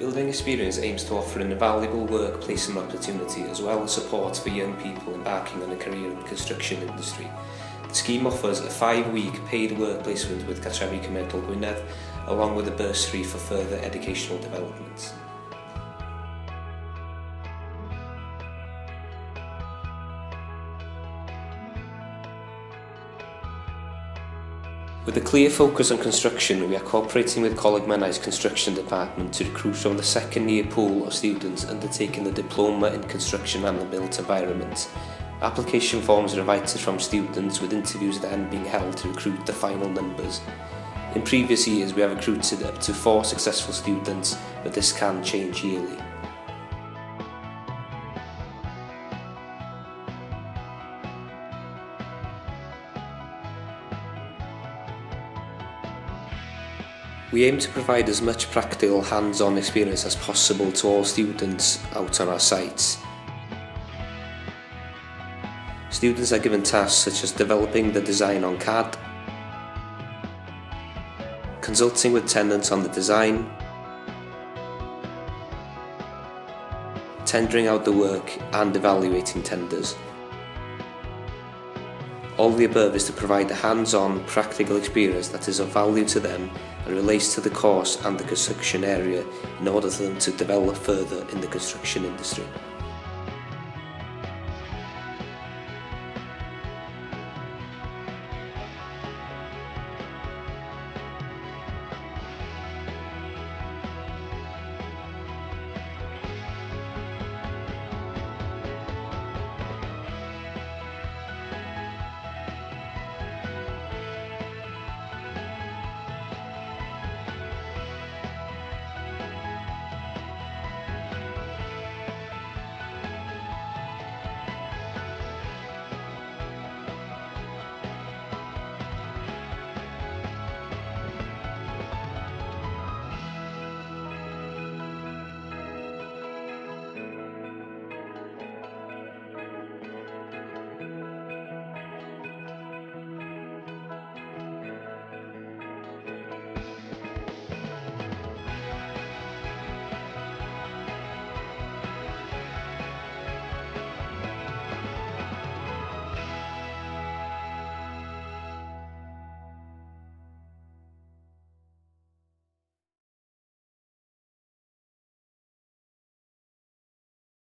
Building Experience aims to offer an invaluable work placement opportunity as well as support for young people embarking on a career in the construction industry. The scheme offers a 5-week paid work placement with Cartrefi Cymedol Gwynedd, along with a bursary for further educational development. With a clear focus on construction, we are cooperating with Coleg Menai's construction department to recruit from the second-year pool of students undertaking the Diploma in Construction and the Built Environment. Application forms are invited from students, with interviews then being held to recruit the final numbers. In previous years, we have recruited up to 4 successful students, but this can change yearly. We aim to provide as much practical, hands-on experience as possible to all students out on our sites. Students are given tasks such as developing the design on CAD, consulting with tenants on the design, tendering out the work and evaluating tenders. All the above is to provide a hands-on, practical experience that is of value to them and relates to the course and the construction area in order for them to develop further in the construction industry.